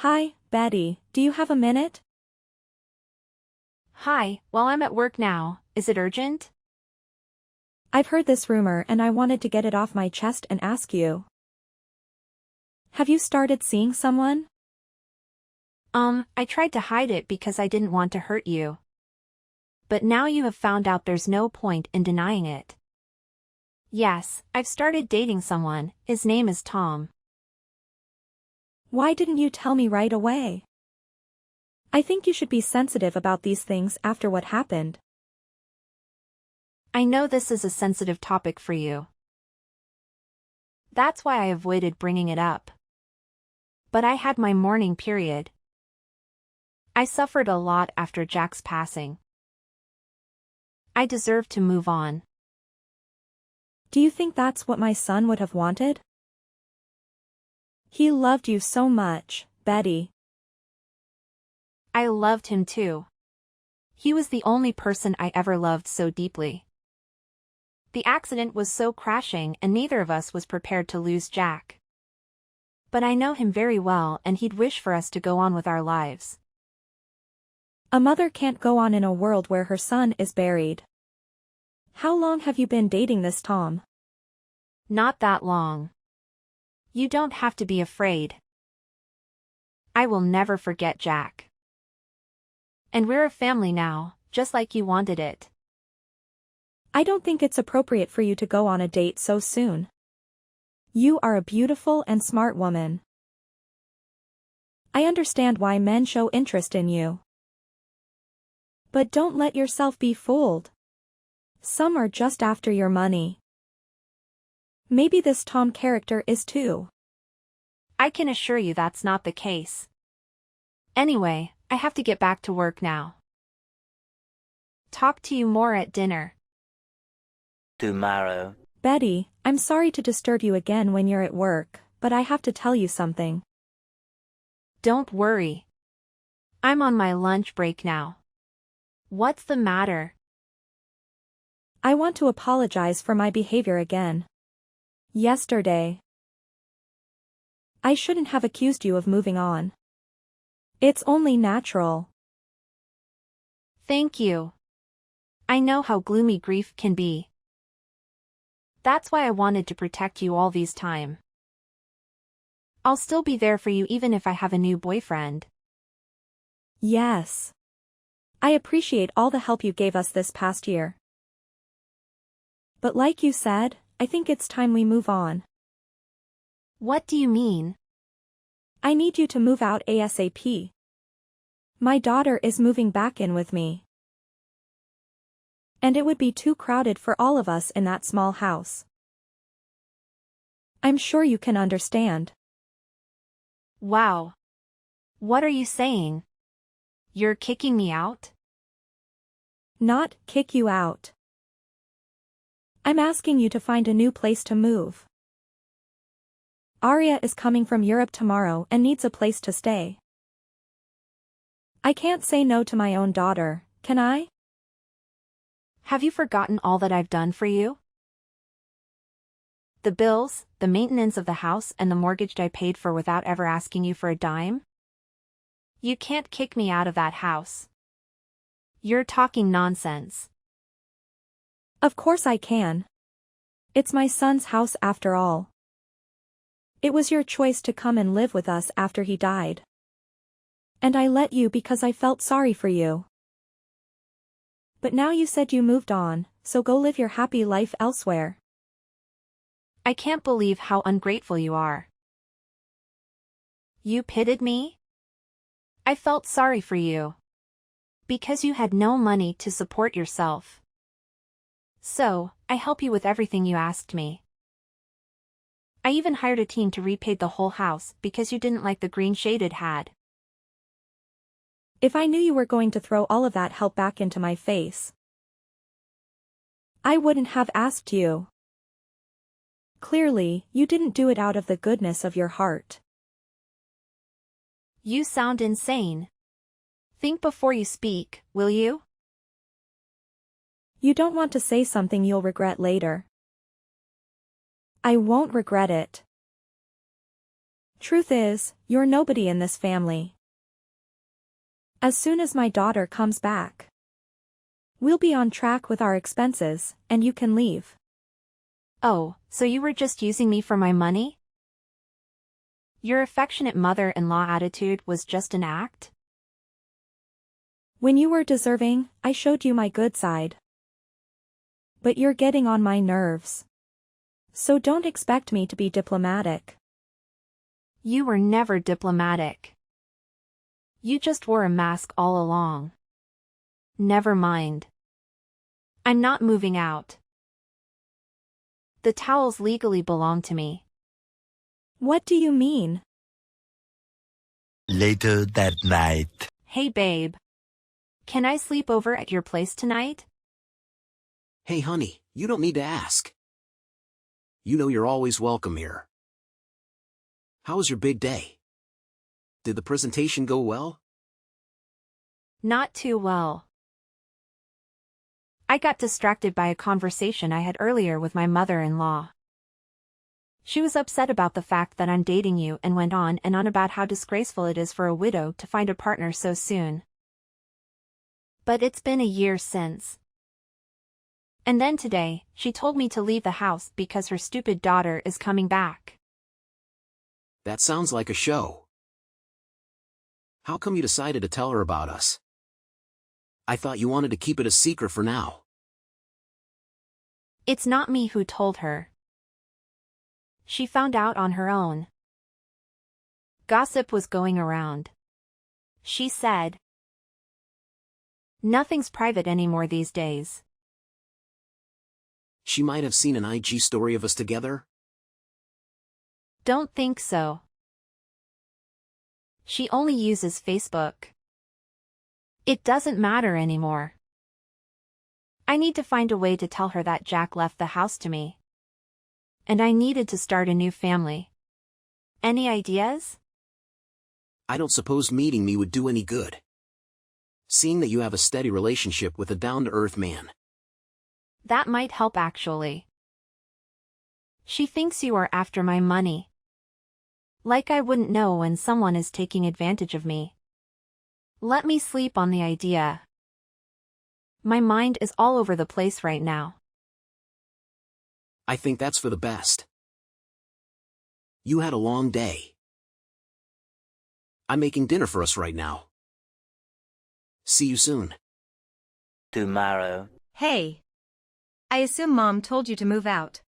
Hi, Betty, do you have a minute? Hi, well, I'm at work now. Is it urgent? I've heard this rumor and I wanted to get it off my chest and ask you. Have you started seeing someone? I tried to hide it because I didn't want to hurt you. But now you have found out there's no point in denying it. Yes, I've started dating someone. His name is Tom. Why didn't you tell me right away? I think you should be sensitive about these things after what happened. I know this is a sensitive topic for you. That's why I avoided bringing it up. But I had my mourning period. I suffered a lot after Jack's passing. I deserve to move on. Do you think that's what my son would have wanted? He loved you so much, Betty. I loved him too. He was the only person I ever loved so deeply. The accident was so crashing and neither of us was prepared to lose Jack. But I know him very well and he'd wish for us to go on with our lives. A mother can't go on in a world where her son is buried. How long have you been dating this Tom? Not that long. You don't have to be afraid. I will never forget Jack. And we're a family now, just like you wanted it. I don't think it's appropriate for you to go on a date so soon. You are a beautiful and smart woman. I understand why men show interest in you. But don't let yourself be fooled. Some are just after your money. Maybe this Tom character is too. I can assure you that's not the case. Anyway, I have to get back to work now. Talk to you more at dinner. Tomorrow. Betty, I'm sorry to disturb you again when you're at work, but I have to tell you something. Don't worry. I'm on my lunch break now. What's the matter? I want to apologize for my behavior again. Yesterday. I shouldn't have accused you of moving on. It's only natural. Thank you. I know how gloomy grief can be. That's why I wanted to protect you all these time. I'll still be there for you even if I have a new boyfriend. Yes. I appreciate all the help you gave us this past year. But like you said, I think it's time we move on. What do you mean? I need you to move out ASAP. My daughter is moving back in with me. And it would be too crowded for all of us in that small house. I'm sure you can understand. Wow. What are you saying? You're kicking me out? Not kick you out. I'm asking you to find a new place to move. Arya is coming from Europe tomorrow and needs a place to stay. I can't say no to my own daughter, can I? Have you forgotten all that I've done for you? The bills, the maintenance of the house and the mortgage I paid for without ever asking you for a dime? You can't kick me out of that house. You're talking nonsense. Of course I can. It's my son's house after all. It was your choice to come and live with us after he died. And I let you because I felt sorry for you. But now you said you moved on, so go live your happy life elsewhere. I can't believe how ungrateful you are. You pitied me? I felt sorry for you. Because you had no money to support yourself. So, I help you with everything you asked me. I even hired a team to repaint the whole house because you didn't like the green shade it had. If I knew you were going to throw all of that help back into my face, I wouldn't have asked you. Clearly, you didn't do it out of the goodness of your heart. You sound insane. Think before you speak, will you? You don't want to say something you'll regret later. I won't regret it. Truth is, you're nobody in this family. As soon as my daughter comes back, we'll be on track with our expenses, and you can leave. Oh, so you were just using me for my money? Your affectionate mother-in-law attitude was just an act? When you were deserving, I showed you my good side. But you're getting on my nerves. So don't expect me to be diplomatic. You were never diplomatic. You just wore a mask all along. Never mind. I'm not moving out. The towels legally belong to me. What do you mean? Later that night. Hey babe. Can I sleep over at your place tonight? Hey honey, you don't need to ask. You know you're always welcome here. How was your big day? Did the presentation go well? Not too well. I got distracted by a conversation I had earlier with my mother-in-law. She was upset about the fact that I'm dating you and went on and on about how disgraceful it is for a widow to find a partner so soon. But it's been a year since. And then today, she told me to leave the house because her stupid daughter is coming back. That sounds like a show. How come you decided to tell her about us? I thought you wanted to keep it a secret for now. It's not me who told her. She found out on her own. Gossip was going around. She said, "Nothing's private anymore these days." She might have seen an IG story of us together. Don't think so. She only uses Facebook. It doesn't matter anymore. I need to find a way to tell her that Jack left the house to me. And I needed to start a new family. Any ideas? I don't suppose meeting me would do any good. Seeing that you have a steady relationship with a down-to-earth man. That might help actually. She thinks you are after my money. Like I wouldn't know when someone is taking advantage of me. Let me sleep on the idea. My mind is all over the place right now. I think that's for the best. You had a long day. I'm making dinner for us right now. See you soon. Tomorrow. Hey. I assume Mom told you to move out.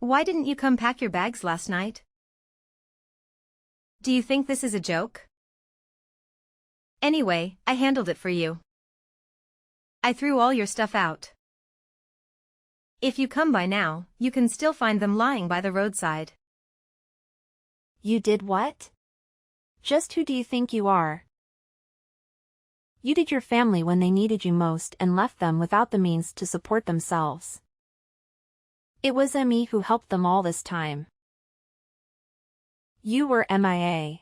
Why didn't you come pack your bags last night? Do you think this is a joke? Anyway, I handled it for you. I threw all your stuff out. If you come by now, you can still find them lying by the roadside. You did what? Just who do you think you are? You did your family when they needed you most and left them without the means to support themselves. It was me who helped them all this time. You were MIA.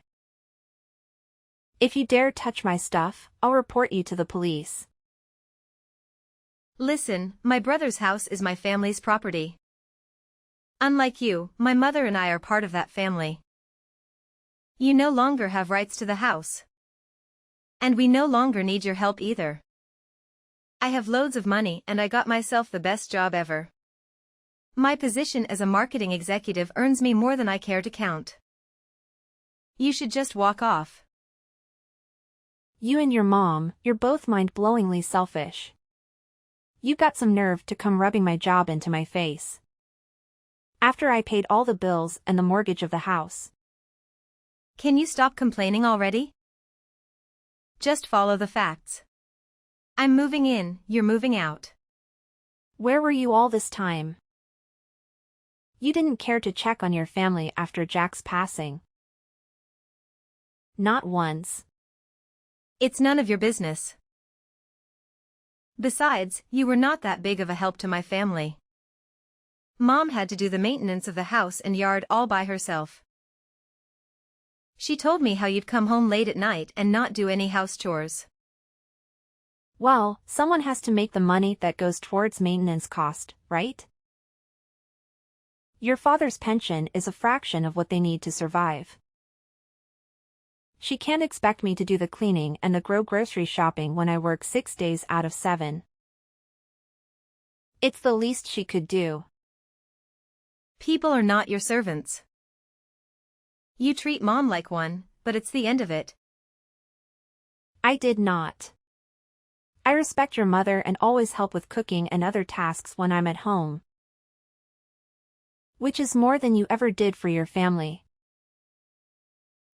If you dare touch my stuff, I'll report you to the police. Listen, my brother's house is my family's property. Unlike you, my mother and I are part of that family. You no longer have rights to the house. And we no longer need your help either. I have loads of money and I got myself the best job ever. My position as a marketing executive earns me more than I care to count. You should just walk off. You and your mom, you're both mind-blowingly selfish. You got some nerve to come rubbing my job into my face. After I paid all the bills and the mortgage of the house. Can you stop complaining already? Just follow the facts. I'm moving in, you're moving out. Where were you all this time? You didn't care to check on your family after Jack's passing. Not once. It's none of your business. Besides, you were not that big of a help to my family. Mom had to do the maintenance of the house and yard all by herself. She told me how you'd come home late at night and not do any house chores. Well, someone has to make the money that goes towards maintenance cost, right? Your father's pension is a fraction of what they need to survive. She can't expect me to do the cleaning and the grocery shopping when I work 6 days out of 7. It's the least she could do. People are not your servants. You treat Mom like one, but it's the end of it. I did not. I respect your mother and always help with cooking and other tasks when I'm at home. Which is more than you ever did for your family.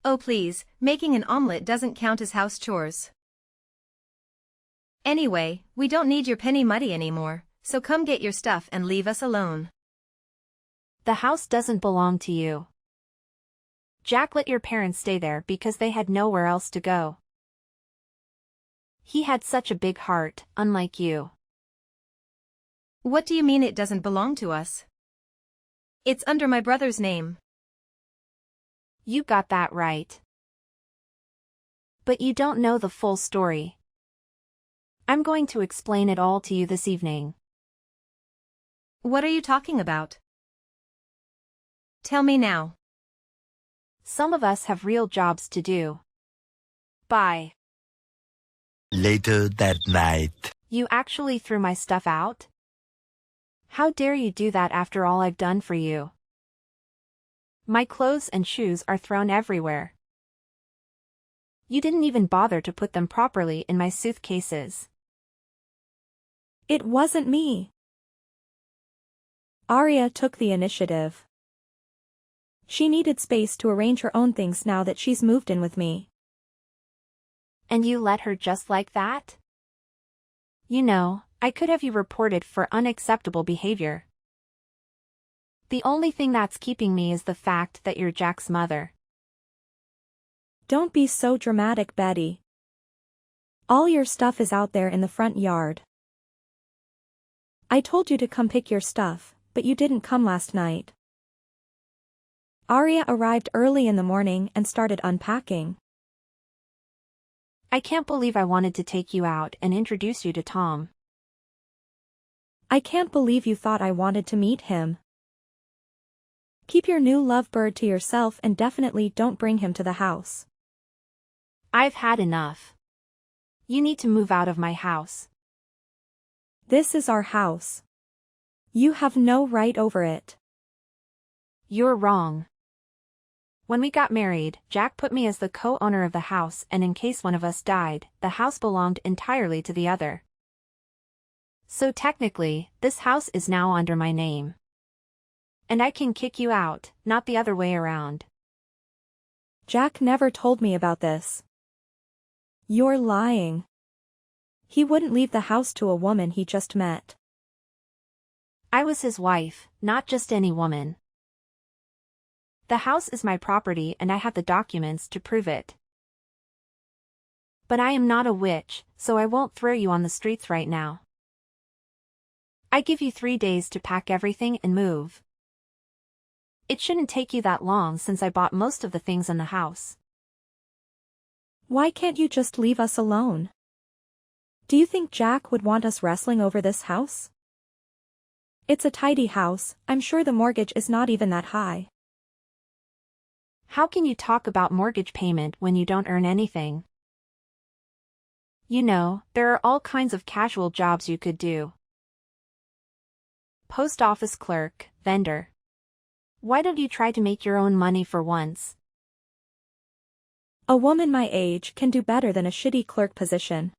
Oh please, making an omelet doesn't count as house chores. Anyway, we don't need your penny money anymore, so come get your stuff and leave us alone. The house doesn't belong to you. Jack let your parents stay there because they had nowhere else to go. He had such a big heart, unlike you. What do you mean it doesn't belong to us? It's under my brother's name. You got that right. But you don't know the full story. I'm going to explain it all to you this evening. What are you talking about? Tell me now. Some of us have real jobs to do. Bye. Later that night. You actually threw my stuff out? How dare you do that after all I've done for you? My clothes and shoes are thrown everywhere. You didn't even bother to put them properly in my suitcases. It wasn't me. Arya took the initiative. She needed space to arrange her own things now that she's moved in with me. And you let her just like that? You know, I could have you reported for unacceptable behavior. The only thing that's keeping me is the fact that you're Jack's mother. Don't be so dramatic, Betty. All your stuff is out there in the front yard. I told you to come pick your stuff, but you didn't come last night. Arya arrived early in the morning and started unpacking. I can't believe I wanted to take you out and introduce you to Tom. I can't believe you thought I wanted to meet him. Keep your new lovebird to yourself and definitely don't bring him to the house. I've had enough. You need to move out of my house. This is our house. You have no right over it. You're wrong. When we got married, Jack put me as the co-owner of the house, and in case one of us died, the house belonged entirely to the other. So technically, this house is now under my name. And I can kick you out, not the other way around. Jack never told me about this. You're lying. He wouldn't leave the house to a woman he just met. I was his wife, not just any woman. The house is my property and I have the documents to prove it. But I am not a witch, so I won't throw you on the streets right now. I give you 3 days to pack everything and move. It shouldn't take you that long since I bought most of the things in the house. Why can't you just leave us alone? Do you think Jack would want us wrestling over this house? It's a tidy house, I'm sure the mortgage is not even that high. How can you talk about mortgage payment when you don't earn anything? You know, there are all kinds of casual jobs you could do. Post office clerk, vendor. Why don't you try to make your own money for once? A woman my age can do better than a shitty clerk position.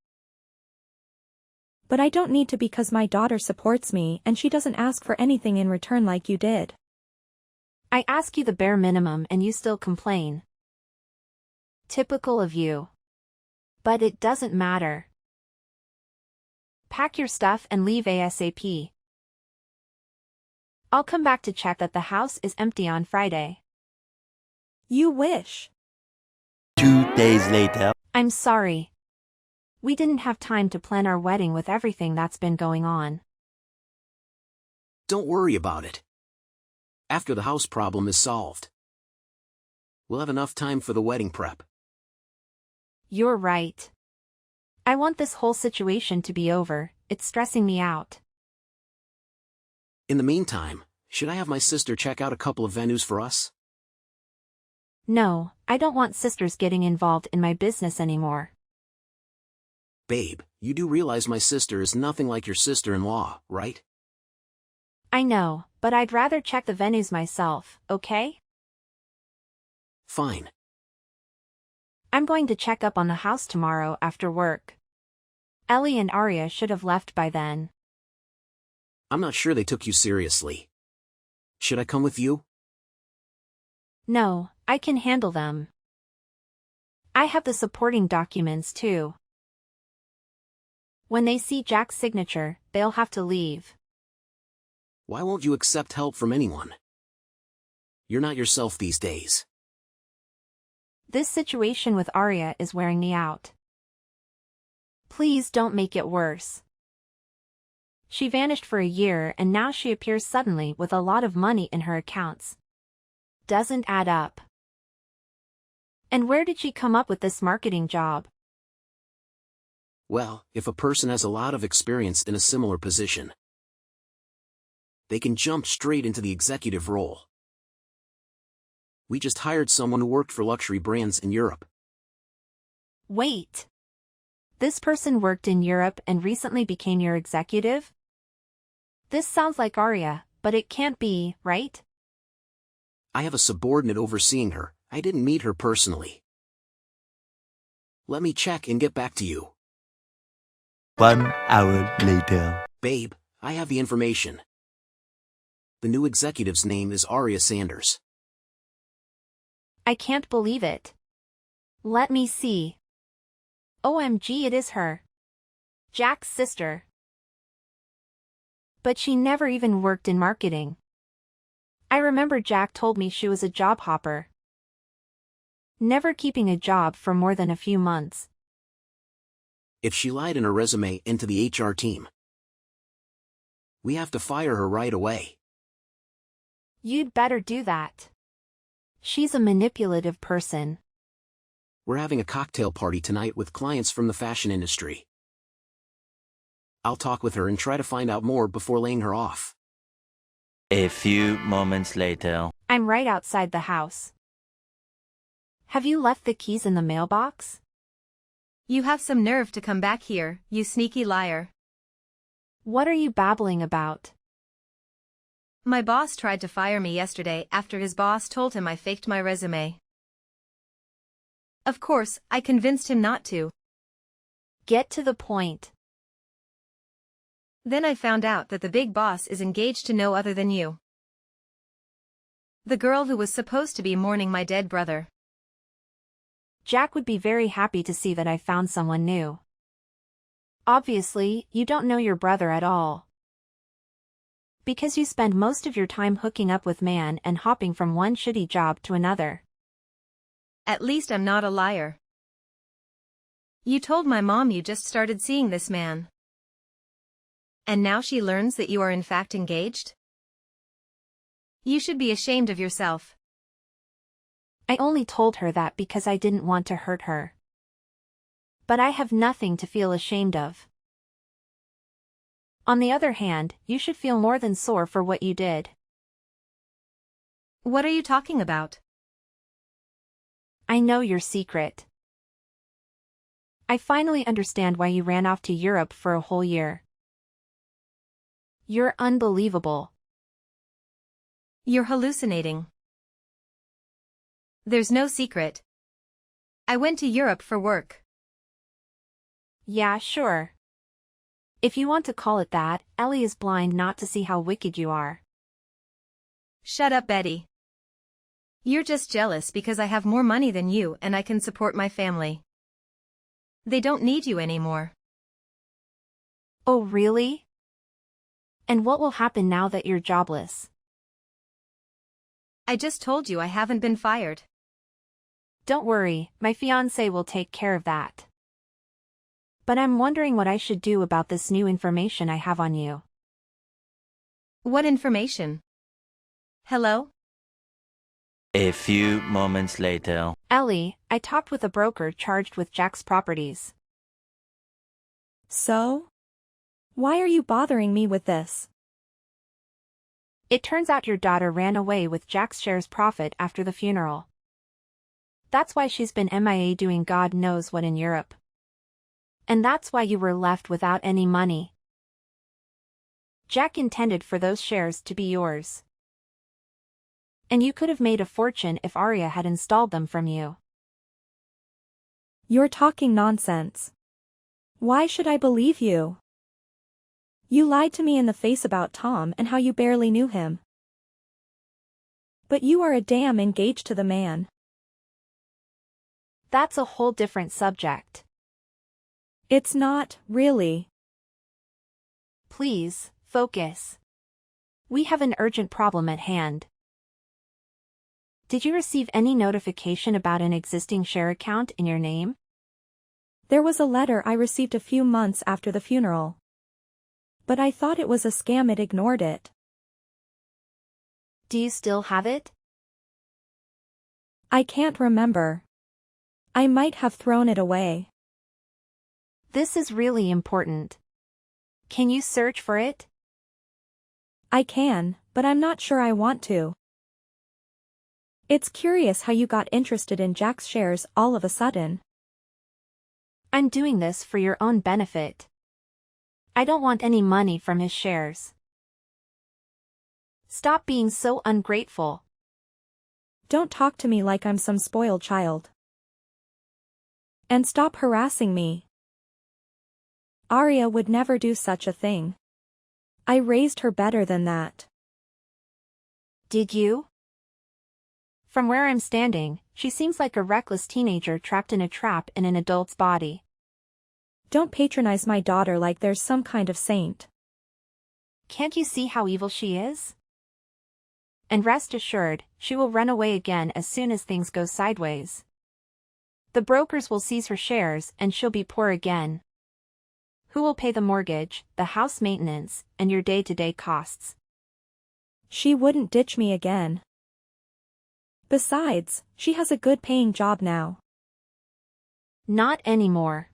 But I don't need to because my daughter supports me and she doesn't ask for anything in return like you did. I ask you the bare minimum and you still complain. Typical of you. But it doesn't matter. Pack your stuff and leave ASAP. I'll come back to check that the house is empty on Friday. You wish. 2 days later. I'm sorry. We didn't have time to plan our wedding with everything that's been going on. Don't worry about it. After the house problem is solved, we'll have enough time for the wedding prep. You're right. I want this whole situation to be over, it's stressing me out. In the meantime, Should I have my sister check out a couple of venues for us? No, I don't want sisters getting involved in my business anymore. Babe, you do realize my sister is nothing like your sister-in-law, right? I know, but I'd rather check the venues myself, okay? Fine. I'm going to check up on the house tomorrow after work. Ellie and Arya should have left by then. I'm not sure they took you seriously. Should I come with you? No, I can handle them. I have the supporting documents too. When they see Jack's signature, they'll have to leave. Why won't you accept help from anyone? You're not yourself these days. This situation with Arya is wearing me out. Please don't make it worse. She vanished for a year and now she appears suddenly with a lot of money in her accounts. Doesn't add up. And where did she come up with this marketing job? Well, if a person has a lot of experience in a similar position, they can jump straight into the executive role. We just hired someone who worked for luxury brands in Europe. Wait. This person worked in Europe and recently became your executive? This sounds like Arya, but it can't be, right? I have a subordinate overseeing her. I didn't meet her personally. Let me check and get back to you. 1 hour later. Babe, I have the information. The new executive's name is Arya Sanders. I can't believe it. Let me see. OMG, it is her. Jack's sister. But she never even worked in marketing. I remember Jack told me she was a job hopper. Never keeping a job for more than a few months. If she lied in her resume into the HR team, we have to fire her right away. You'd better do that. She's a manipulative person. We're having a cocktail party tonight with clients from the fashion industry. I'll talk with her and try to find out more before laying her off. A few moments later. I'm right outside the house. Have you left the keys in the mailbox? You have some nerve to come back here, you sneaky liar. What are you babbling about? My boss tried to fire me yesterday after his boss told him I faked my resume. Of course, I convinced him not to. Get to the point. Then I found out that the big boss is engaged to no other than you. The girl who was supposed to be mourning my dead brother. Jack would be very happy to see that I found someone new. Obviously, you don't know your brother at all. Because you spend most of your time hooking up with man and hopping from one shitty job to another. At least I'm not a liar. You told my mom you just started seeing this man. And now she learns that you are in fact engaged? You should be ashamed of yourself. I only told her that because I didn't want to hurt her. But I have nothing to feel ashamed of. On the other hand, you should feel more than sore for what you did. What are you talking about? I know your secret. I finally understand why you ran off to Europe for a whole year. You're unbelievable. You're hallucinating. There's no secret. I went to Europe for work. Yeah, sure. If you want to call it that, Ellie is blind not to see how wicked you are. Shut up, Betty. You're just jealous because I have more money than you and I can support my family. They don't need you anymore. Oh, really? And what will happen now that you're jobless? I just told you I haven't been fired. Don't worry, my fiancé will take care of that. But I'm wondering what I should do about this new information I have on you. What information? Hello? A few moments later. Ellie, I talked with a broker charged with Jack's properties. So? Why are you bothering me with this? It turns out your daughter ran away with Jack's shares profit after the funeral. That's why she's been MIA doing God knows what in Europe. And that's why you were left without any money. Jack intended for those shares to be yours. And you could have made a fortune if Arya had installed them from you. You're talking nonsense. Why should I believe you? You lied to me in the face about Tom and how you barely knew him. But you are a damn engaged to the man. That's a whole different subject. It's not, really. Please, focus. We have an urgent problem at hand. Did you receive any notification about an existing share account in your name? There was a letter I received a few months after the funeral. But I thought it was a scam. It ignored it. Do you still have it? I can't remember. I might have thrown it away. This is really important. Can you search for it? I can, but I'm not sure I want to. It's curious how you got interested in Jack's shares all of a sudden. I'm doing this for your own benefit. I don't want any money from his shares. Stop being so ungrateful. Don't talk to me like I'm some spoiled child. And stop harassing me. Arya would never do such a thing. I raised her better than that. Did you? From where I'm standing, she seems like a reckless teenager trapped in a trap in an adult's body. Don't patronize my daughter like there's some kind of saint. Can't you see how evil she is? And rest assured, she will run away again as soon as things go sideways. The brokers will seize her shares and she'll be poor again. Who will pay the mortgage, the house maintenance, and your day-to-day costs? She wouldn't ditch me again. Besides, she has a good paying job now. Not anymore.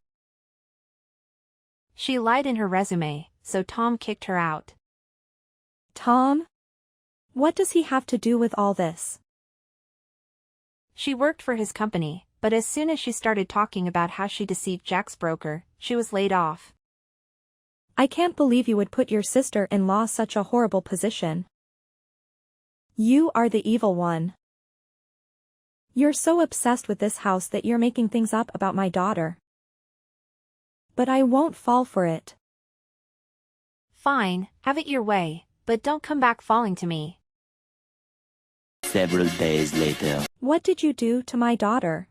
She lied in her resume, so Tom kicked her out. Tom? What does he have to do with all this? She worked for his company, but as soon as she started talking about how she deceived Jack's broker, she was laid off. I can't believe you would put your sister-in-law such a horrible position. You are the evil one. You're so obsessed with this house that you're making things up about my daughter. But I won't fall for it. Fine, have it your way, but don't come back falling to me. Several days later. What did you do to my daughter?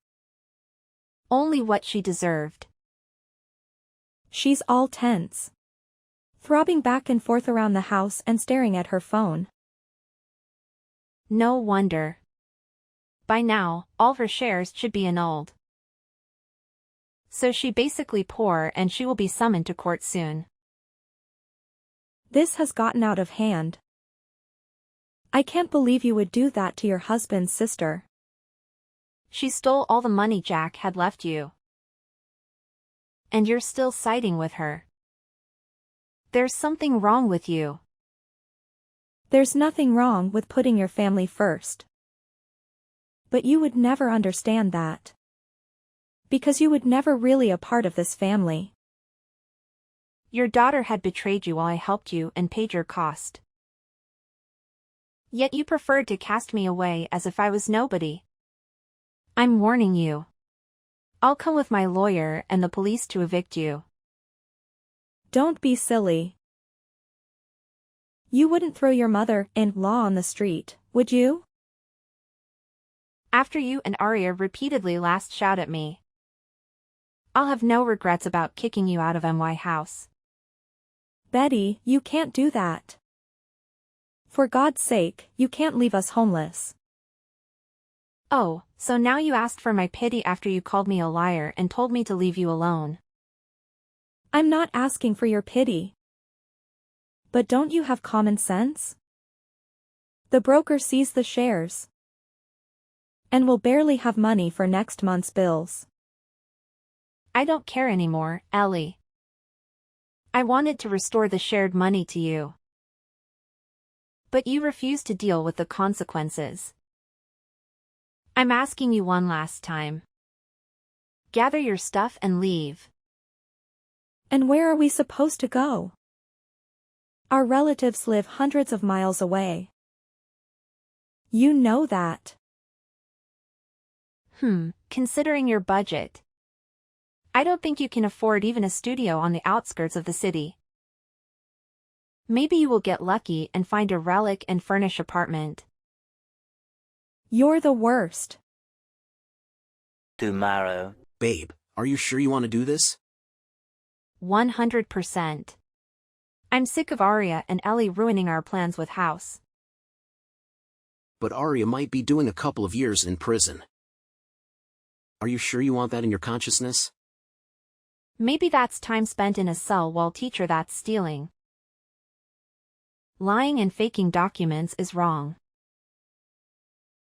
Only what she deserved. She's all tense. Throbbing back and forth around the house and staring at her phone. No wonder. By now, all her shares should be annulled. So she's basically poor and she will be summoned to court soon. This has gotten out of hand. I can't believe you would do that to your husband's sister. She stole all the money Jack had left you. And you're still siding with her. There's something wrong with you. There's nothing wrong with putting your family first. But you would never understand that. Because you would never really a part of this family. Your daughter had betrayed you while I helped you and paid your cost. Yet you preferred to cast me away as if I was nobody. I'm warning you. I'll come with my lawyer and the police to evict you. Don't be silly. You wouldn't throw your mother-in-law on the street, would you? After you and Arya repeatedly last shout at me. I'll have no regrets about kicking you out of MY house. Betty, you can't do that. For God's sake, you can't leave us homeless. Oh, so now you asked for my pity after you called me a liar and told me to leave you alone. I'm not asking for your pity. But don't you have common sense? The broker sees the shares. And will barely have money for next month's bills. I don't care anymore, Ellie. I wanted to restore the shared money to you. But you refuse to deal with the consequences. I'm asking you one last time. Gather your stuff and leave. And where are we supposed to go? Our relatives live hundreds of miles away. You know that. Considering your budget. I don't think you can afford even a studio on the outskirts of the city. Maybe you will get lucky and find a relic and furnish apartment. You're the worst. Tomorrow. Babe, are you sure you want to do this? 100%. I'm sick of Arya and Ellie ruining our plans with House. But Arya might be doing a couple of years in prison. Are you sure you want that in your consciousness? Maybe that's time spent in a cell while teacher that's stealing. Lying and faking documents is wrong.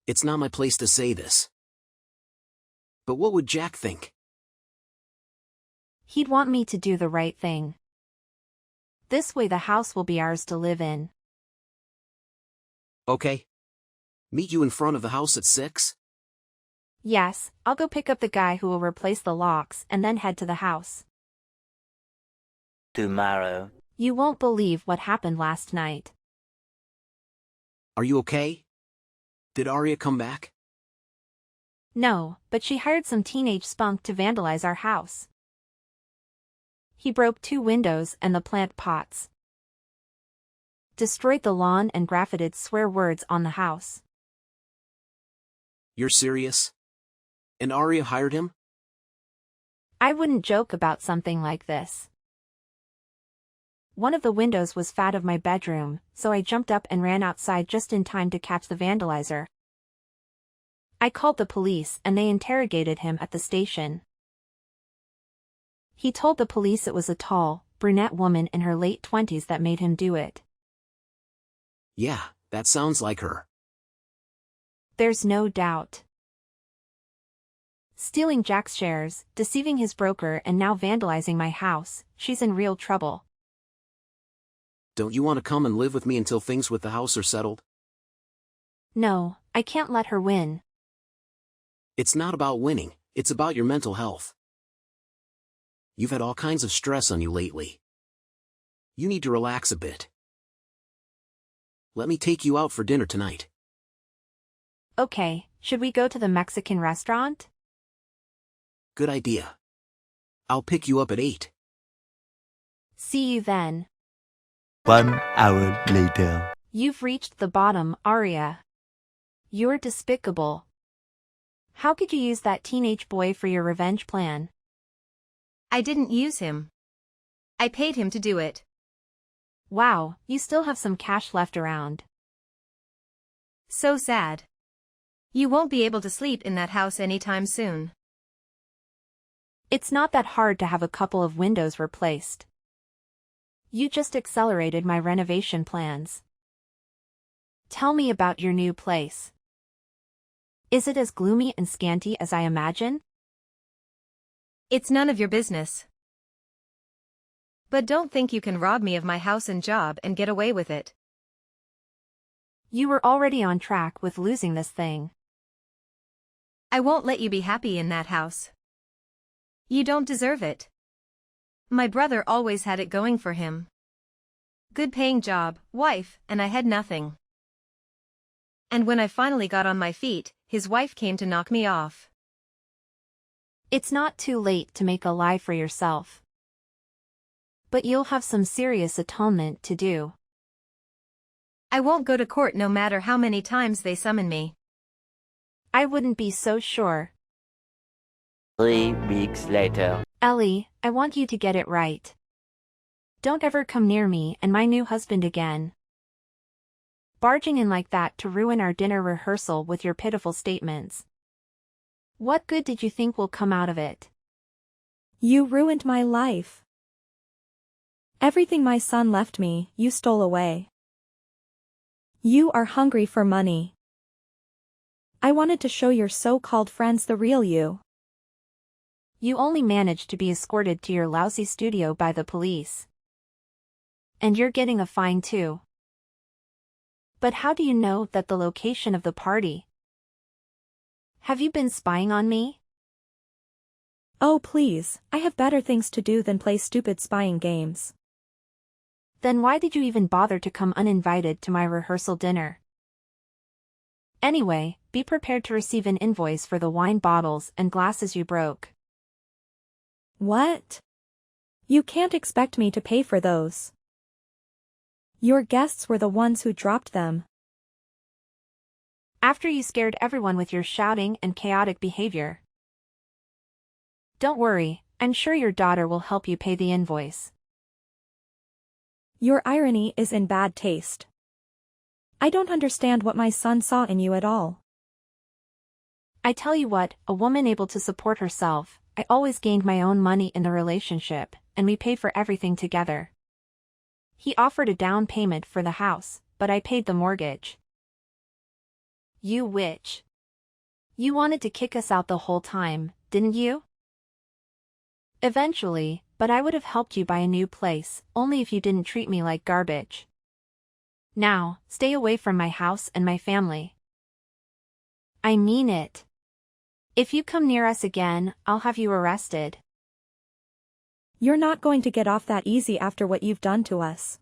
It's not my place to say this. But what would Jack think? He'd want me to do the right thing. This way the house will be ours to live in. Okay. Meet you in front of the house at 6? Yes, I'll go pick up the guy who will replace the locks and then head to the house. Tomorrow. You won't believe what happened last night. Are you okay? Did Arya come back? No, but she hired some teenage spunk to vandalize our house. He broke 2 windows and the plant pots. Destroyed the lawn and graffited swear words on the house. You're serious? And Arya hired him? I wouldn't joke about something like this. One of the windows was fat of my bedroom, so I jumped up and ran outside just in time to catch the vandalizer. I called the police and they interrogated him at the station. He told the police it was a tall, brunette woman in her late 20s that made him do it. Yeah, that sounds like her. There's no doubt. Stealing Jack's shares, deceiving his broker and now vandalizing my house, she's in real trouble. Don't you want to come and live with me until things with the house are settled? No, I can't let her win. It's not about winning, it's about your mental health. You've had all kinds of stress on you lately. You need to relax a bit. Let me take you out for dinner tonight. Okay, should we go to the Mexican restaurant? Good idea. I'll pick you up at 8. See you then. 1 hour later. You've reached the bottom, Arya. You're despicable. How could you use that teenage boy for your revenge plan? I didn't use him. I paid him to do it. Wow, you still have some cash left around. So sad. You won't be able to sleep in that house anytime soon. It's not that hard to have a couple of windows replaced. You just accelerated my renovation plans. Tell me about your new place. Is it as gloomy and scanty as I imagine? It's none of your business. But don't think you can rob me of my house and job and get away with it. You were already on track with losing this thing. I won't let you be happy in that house. You don't deserve it. My brother always had it going for him. Good paying job, wife, and I had nothing. And when I finally got on my feet, his wife came to knock me off. It's not too late to make a lie for yourself. But you'll have some serious atonement to do. I won't go to court no matter how many times they summon me. I wouldn't be so sure. 3 weeks later. Ellie, I want you to get it right. Don't ever come near me and my new husband again. Barging in like that to ruin our dinner rehearsal with your pitiful statements. What good did you think will come out of it? You ruined my life. Everything my son left me, you stole away. You are hungry for money. I wanted to show your so-called friends the real you. You only managed to be escorted to your lousy studio by the police. And you're getting a fine too. But how do you know that the location of the party? Have you been spying on me? Oh please, I have better things to do than play stupid spying games. Then why did you even bother to come uninvited to my rehearsal dinner? Anyway, be prepared to receive an invoice for the wine bottles and glasses you broke. What? You can't expect me to pay for those. Your guests were the ones who dropped them. After you scared everyone with your shouting and chaotic behavior. Don't worry, I'm sure your daughter will help you pay the invoice. Your irony is in bad taste. I don't understand what my son saw in you at all. I tell you what, a woman able to support herself, I always gained my own money in the relationship, and we paid for everything together. He offered a down payment for the house, but I paid the mortgage. You witch. You wanted to kick us out the whole time, didn't you? Eventually, but I would have helped you buy a new place, only if you didn't treat me like garbage. Now, stay away from my house and my family. I mean it. If you come near us again, I'll have you arrested. You're not going to get off that easy after what you've done to us.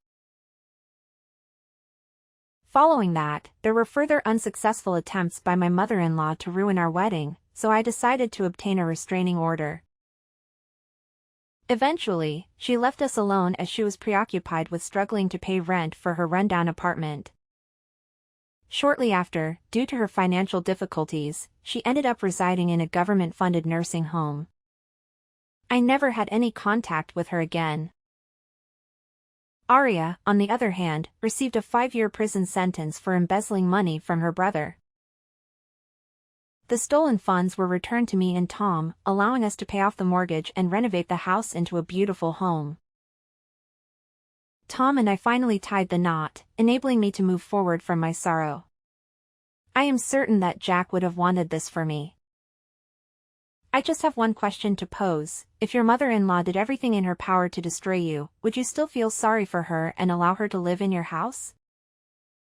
Following that, there were further unsuccessful attempts by my mother-in-law to ruin our wedding, so I decided to obtain a restraining order. Eventually, she left us alone as she was preoccupied with struggling to pay rent for her rundown apartment. Shortly after, due to her financial difficulties, she ended up residing in a government-funded nursing home. I never had any contact with her again. Aria, on the other hand, received a 5-year prison sentence for embezzling money from her brother. The stolen funds were returned to me and Tom, allowing us to pay off the mortgage and renovate the house into a beautiful home. Tom and I finally tied the knot, enabling me to move forward from my sorrow. I am certain that Jack would have wanted this for me. I just have one question to pose. If your mother-in-law did everything in her power to destroy you, would you still feel sorry for her and allow her to live in your house?